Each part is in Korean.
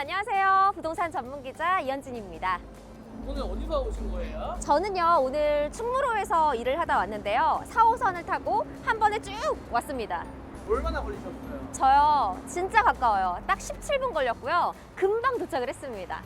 안녕하세요. 부동산 전문 기자 이현진입니다. 오늘 어디서 오신 거예요? 저는요, 오늘 충무로에서 일을 하다 왔는데요. 4호선을 타고 한 번에 쭉 왔습니다. 얼마나 걸리셨어요? 저요, 진짜 가까워요. 딱 17분 걸렸고요. 금방 도착을 했습니다.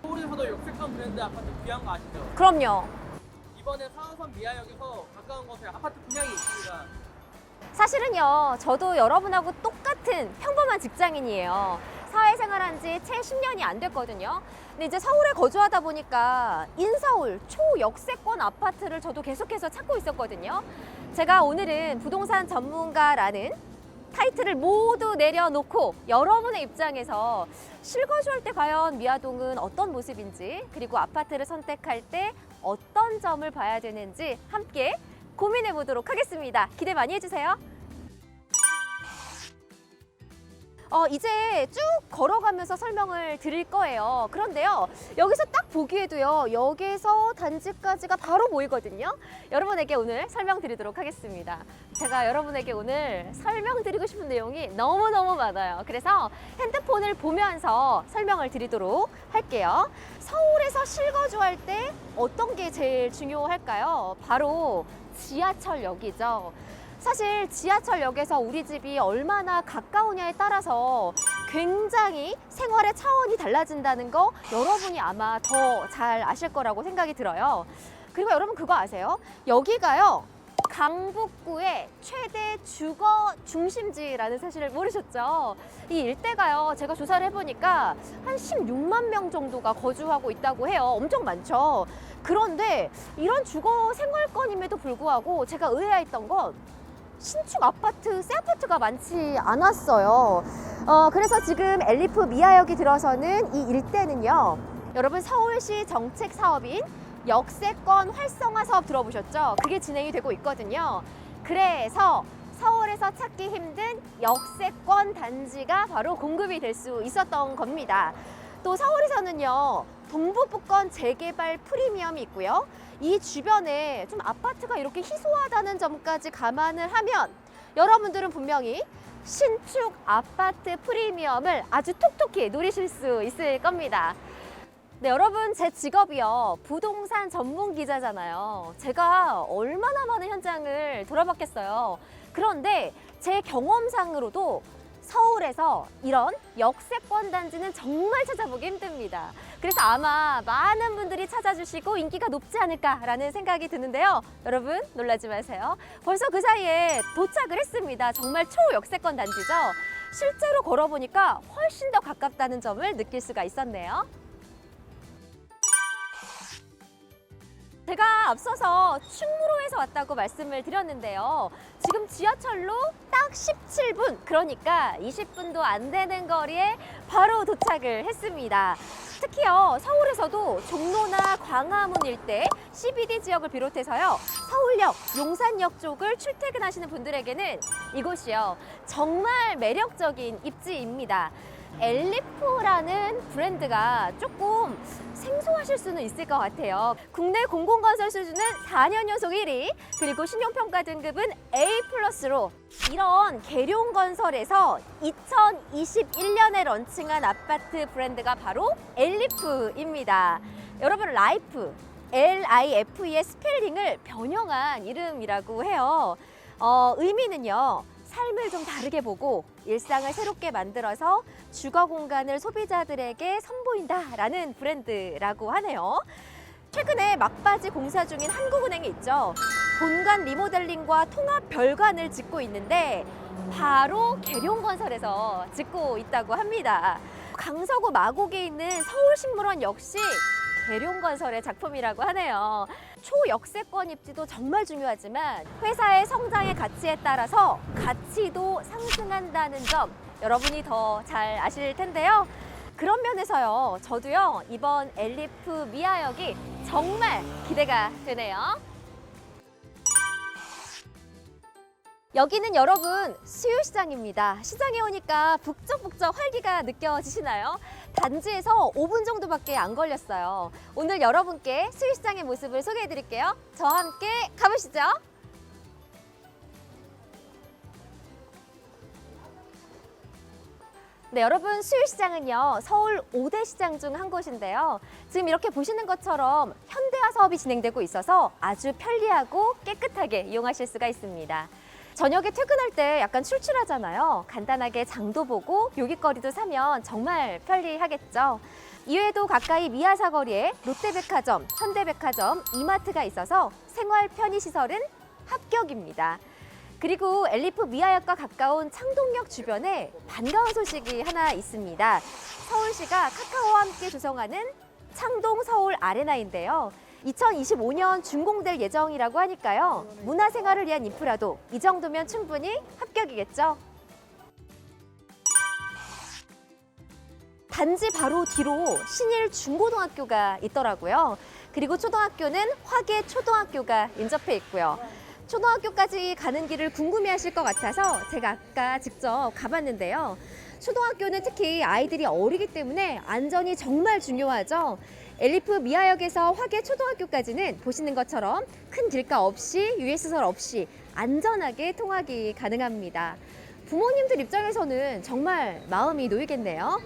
서울에서도 역세권 브랜드 아파트 귀한 거 아시죠? 그럼요. 이번에 4호선 미아역에서 가까운 곳에 아파트 분양이 있습니다. 사실은요, 저도 여러분하고 똑같은 평범한 직장인이에요. 사회생활한 지 채 10년이 안 됐거든요. 근데 이제 서울에 거주하다 보니까 인서울 초역세권 아파트를 저도 계속해서 찾고 있었거든요. 제가 오늘은 부동산 전문가라는 타이틀을 모두 내려놓고 여러분의 입장에서 실거주할 때 과연 미아동은 어떤 모습인지, 그리고 아파트를 선택할 때 어떤 점을 봐야 되는지 함께 고민해 보도록 하겠습니다. 기대 많이 해주세요. 이제 쭉 걸어가면서 설명을 드릴 거예요. 그런데요, 여기서 딱 보기에도요, 역에서 단지까지가 바로 보이거든요. 여러분에게 오늘 설명드리도록 하겠습니다. 제가 여러분에게 오늘 설명드리고 싶은 내용이 너무너무 많아요. 그래서 핸드폰을 보면서 설명을 드리도록 할게요. 서울에서 실거주할 때 어떤 게 제일 중요할까요? 바로 지하철역이죠. 사실 지하철역에서 우리 집이 얼마나 가까우냐에 따라서 굉장히 생활의 차원이 달라진다는 거 여러분이 아마 더 잘 아실 거라고 생각이 들어요. 그리고 여러분 그거 아세요? 여기가요, 강북구의 최대 주거 중심지라는 사실을 모르셨죠? 이 일대가요, 제가 조사를 해보니까 한 16만 명 정도가 거주하고 있다고 해요. 엄청 많죠? 그런데 이런 주거 생활권임에도 불구하고 제가 의아했던 건 신축 아파트, 새 아파트가 많지 않았어요. 그래서 지금 엘리프 미아역이 들어서는 이 일대는요, 여러분 서울시 정책 사업인 역세권 활성화 사업 들어보셨죠? 그게 진행이 되고 있거든요. 그래서 서울에서 찾기 힘든 역세권 단지가 바로 공급이 될 수 있었던 겁니다. 또 서울에서는요, 동부부권 재개발 프리미엄이 있고요. 이 주변에 좀 아파트가 이렇게 희소하다는 점까지 감안을 하면 여러분들은 분명히 신축 아파트 프리미엄을 아주 톡톡히 누리실 수 있을 겁니다. 네, 여러분, 제 직업이요, 부동산 전문 기자잖아요. 제가 얼마나 많은 현장을 돌아봤겠어요. 그런데 제 경험상으로도 서울에서 이런 역세권 단지는 정말 찾아보기 힘듭니다. 그래서 아마 많은 분들이 찾아주시고 인기가 높지 않을까라는 생각이 드는데요. 여러분 놀라지 마세요. 벌써 그 사이에 도착을 했습니다. 정말 초역세권 단지죠. 실제로 걸어보니까 훨씬 더 가깝다는 점을 느낄 수가 있었네요. 제가 앞서서 충무로에서 왔다고 말씀을 드렸는데요. 지금 지하철로 딱 17분, 그러니까 20분도 안 되는 거리에 바로 도착을 했습니다. 특히요, 서울에서도 종로나 광화문 일대, CBD 지역을 비롯해서요, 서울역, 용산역 쪽을 출퇴근하시는 분들에게는 이곳이요, 정말 매력적인 입지입니다. 엘리프라는 브랜드가 조금 생소하실 수는 있을 것 같아요. 국내 공공건설 수준은 4년 연속 1위, 그리고 신용평가 등급은 A+로 이런 계룡건설에서 2021년에 런칭한 아파트 브랜드가 바로 엘리프입니다. 여러분, 라이프, LIFE의 스펠링을 변형한 이름이라고 해요. 의미는요, 삶을 좀 다르게 보고 일상을 새롭게 만들어서 주거 공간을 소비자들에게 선보인다라는 브랜드라고 하네요. 최근에 막바지 공사 중인 한국은행이 있죠. 본관 리모델링과 통합 별관을 짓고 있는데 바로 계룡건설에서 짓고 있다고 합니다. 강서구 마곡에 있는 서울식물원 역시 계룡건설의 작품이라고 하네요. 초역세권 입지도 정말 중요하지만 회사의 성장의 가치에 따라서 가치도 상승한다는 점 여러분이 더 잘 아실 텐데요. 그런 면에서요, 저도요, 이번 엘리프 미아역이 정말 기대가 되네요. 여기는 여러분 수유시장입니다. 시장에 오니까 북적북적 활기가 느껴지시나요? 단지에서 5분 정도밖에 안 걸렸어요. 오늘 여러분께 수유시장의 모습을 소개해 드릴게요. 저와 함께 가보시죠. 네, 여러분 수유시장은요 서울 5대 시장 중 한 곳인데요. 지금 이렇게 보시는 것처럼 현대화 사업이 진행되고 있어서 아주 편리하고 깨끗하게 이용하실 수가 있습니다. 저녁에 퇴근할 때 약간 출출하잖아요. 간단하게 장도 보고 요깃거리도 사면 정말 편리하겠죠. 이외에도 가까이 미아사거리에 롯데백화점, 현대백화점, 이마트가 있어서 생활 편의시설은 합격입니다. 그리고 엘리프 미아역과 가까운 창동역 주변에 반가운 소식이 하나 있습니다. 서울시가 카카오와 함께 조성하는 창동 서울 아레나인데요. 2025년 준공될 예정이라고 하니까요. 문화생활을 위한 인프라도 이 정도면 충분히 합격이겠죠. 단지 바로 뒤로 신일 중고등학교가 있더라고요. 그리고 초등학교는 화계 초등학교가 인접해 있고요. 초등학교까지 가는 길을 궁금해하실 것 같아서 제가 아까 직접 가봤는데요. 초등학교는 특히 아이들이 어리기 때문에 안전이 정말 중요하죠. 엘리프 미아역에서 화계 초등학교까지는 보시는 것처럼 큰 길가 없이 유해시설 없이 안전하게 통학이 가능합니다. 부모님들 입장에서는 정말 마음이 놓이겠네요.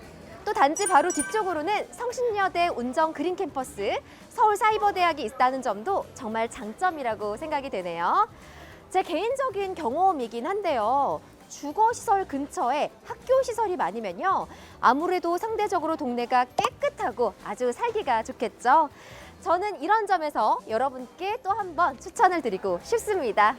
또 단지 바로 뒤쪽으로는 성신여대 운정 그린 캠퍼스, 서울사이버대학이 있다는 점도 정말 장점이라고 생각이 되네요. 제 개인적인 경험이긴 한데요. 주거시설 근처에 학교시설이 많으면요. 아무래도 상대적으로 동네가 깨끗하고 아주 살기가 좋겠죠. 저는 이런 점에서 여러분께 또 한 번 추천을 드리고 싶습니다.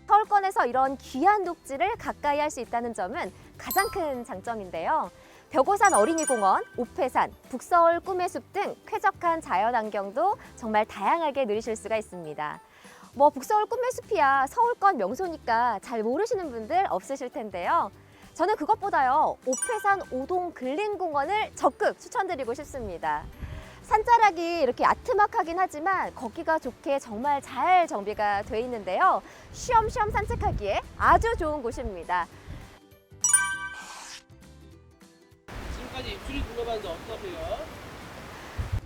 서울권에서 이런 귀한 녹지를 가까이 할 수 있다는 점은 가장 큰 장점인데요. 벽오산 어린이공원, 옥회산, 북서울 꿈의 숲 등 쾌적한 자연환경도 정말 다양하게 누리실 수가 있습니다. 북서울 꿈의 숲이야 서울권 명소니까 잘 모르시는 분들 없으실 텐데요. 저는 그것보다요, 옥회산 오동 근린공원을 적극 추천드리고 싶습니다. 산자락이 이렇게 아트막하긴 하지만 걷기가 좋게 정말 잘 정비가 돼 있는데요. 쉬엄쉬엄 산책하기에 아주 좋은 곳입니다. 지금까지 입주를 둘러봤는데 어떠세요?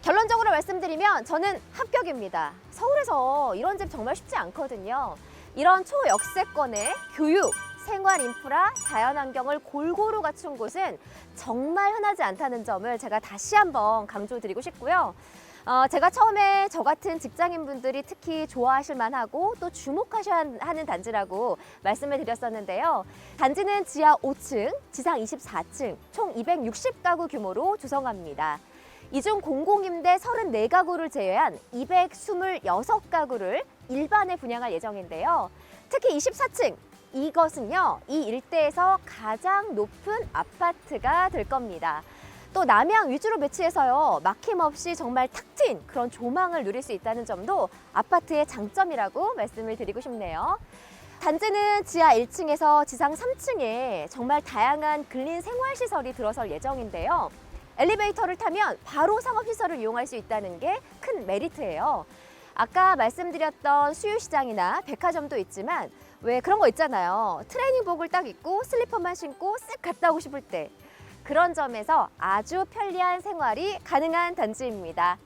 결론적으로 말씀드리면 저는 합격입니다. 서울에서 이런 집 정말 쉽지 않거든요. 이런 초역세권의 교육, 생활 인프라, 자연환경을 골고루 갖춘 곳은 정말 흔하지 않다는 점을 제가 다시 한번 강조드리고 싶고요. 제가 처음에 저 같은 직장인분들이 특히 좋아하실 만하고 또 주목하셔야 하는 단지라고 말씀을 드렸었는데요. 단지는 지하 5층, 지상 24층, 총 260가구 규모로 조성합니다. 이 중 공공임대 34가구를 제외한 226가구를 일반에 분양할 예정인데요. 특히 24층, 이것은요, 이 일대에서 가장 높은 아파트가 될 겁니다. 또 남향 위주로 배치해서요, 막힘없이 정말 탁 트인 그런 조망을 누릴 수 있다는 점도 아파트의 장점이라고 말씀을 드리고 싶네요. 단지는 지하 1층에서 지상 3층에 정말 다양한 근린 생활시설이 들어설 예정인데요. 엘리베이터를 타면 바로 상업시설을 이용할 수 있다는 게 큰 메리트예요. 아까 말씀드렸던 수유시장이나 백화점도 있지만 왜 그런 거 있잖아요. 트레이닝복을 딱 입고 슬리퍼만 신고 쓱 갔다 오고 싶을 때. 그런 점에서 아주 편리한 생활이 가능한 단지입니다.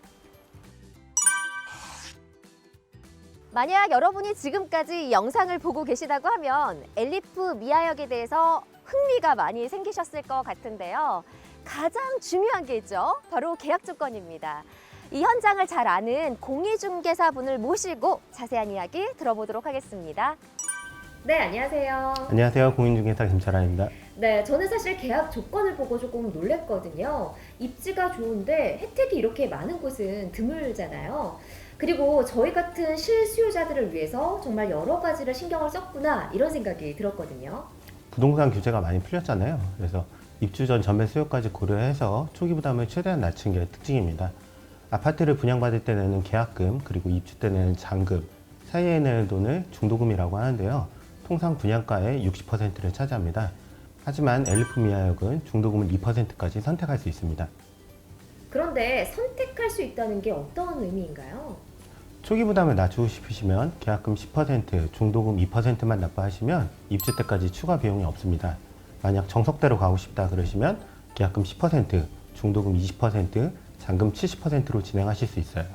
만약 여러분이 지금까지 이 영상을 보고 계시다고 하면 엘리프 미아역에 대해서 흥미가 많이 생기셨을 것 같은데요. 가장 중요한 게 있죠. 바로 계약 조건입니다. 이 현장을 잘 아는 공인중개사분을 모시고 자세한 이야기 들어보도록 하겠습니다. 네, 안녕하세요. 안녕하세요. 공인중개사 김철환입니다. 네, 저는 사실 계약 조건을 보고 조금 놀랬거든요. 입지가 좋은데 혜택이 이렇게 많은 곳은 드물잖아요. 그리고 저희 같은 실수요자들을 위해서 정말 여러 가지를 신경을 썼구나 이런 생각이 들었거든요. 부동산 규제가 많이 풀렸잖아요. 그래서 입주 전 전매 수요까지 고려해서 초기 부담을 최대한 낮춘 게 특징입니다. 아파트를 분양받을 때 내는 계약금, 그리고 입주 때 내는 잔금, 사이에 내는 돈을 중도금이라고 하는데요. 통상 분양가의 60%를 차지합니다. 하지만 엘리프 미아역은 중도금을 2%까지 선택할 수 있습니다. 그런데 선택할 수 있다는 게 어떤 의미인가요? 초기 부담을 낮추고 싶으시면 계약금 10%, 중도금 2%만 납부하시면 입주 때까지 추가 비용이 없습니다. 만약 정석대로 가고 싶다 그러시면 계약금 10%, 중도금 20%, 잔금 70%로 진행하실 수 있어요.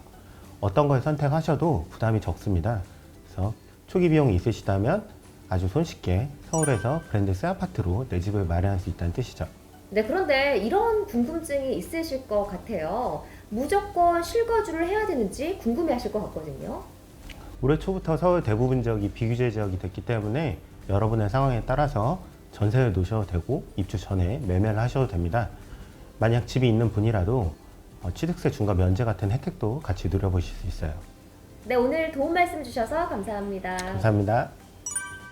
어떤 걸 선택하셔도 부담이 적습니다. 그래서 초기 비용이 있으시다면 아주 손쉽게 서울에서 브랜드 새 아파트로 내 집을 마련할 수 있다는 뜻이죠. 네, 그런데 이런 궁금증이 있으실 것 같아요. 무조건 실거주를 해야 되는지 궁금해하실 것 같거든요. 올해 초부터 서울 대부분 지역이 비규제 지역이 됐기 때문에 여러분의 상황에 따라서 전세를 놓으셔도 되고 입주 전에 매매를 하셔도 됩니다. 만약 집이 있는 분이라도 취득세 중과 면제 같은 혜택도 같이 누려보실 수 있어요. 네, 오늘 도움 말씀 주셔서 감사합니다. 감사합니다.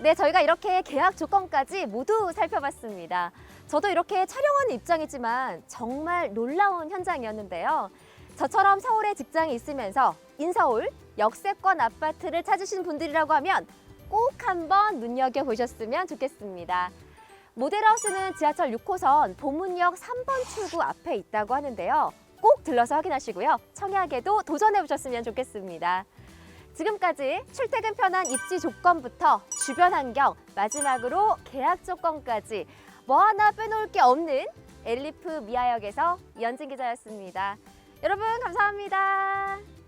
네, 저희가 이렇게 계약 조건까지 모두 살펴봤습니다. 저도 이렇게 촬영하는 입장이지만 정말 놀라운 현장이었는데요. 저처럼 서울에 직장이 있으면서 인서울 역세권 아파트를 찾으신 분들이라고 하면 꼭 한번 눈여겨보셨으면 좋겠습니다. 모델하우스는 지하철 6호선 보문역 3번 출구 앞에 있다고 하는데요. 꼭 들러서 확인하시고요. 청약에도 도전해보셨으면 좋겠습니다. 지금까지 출퇴근 편한 입지 조건부터 주변 환경, 마지막으로 계약 조건까지 뭐 하나 빼놓을 게 없는 엘리프 미아역에서 이현진 기자였습니다. 여러분 감사합니다.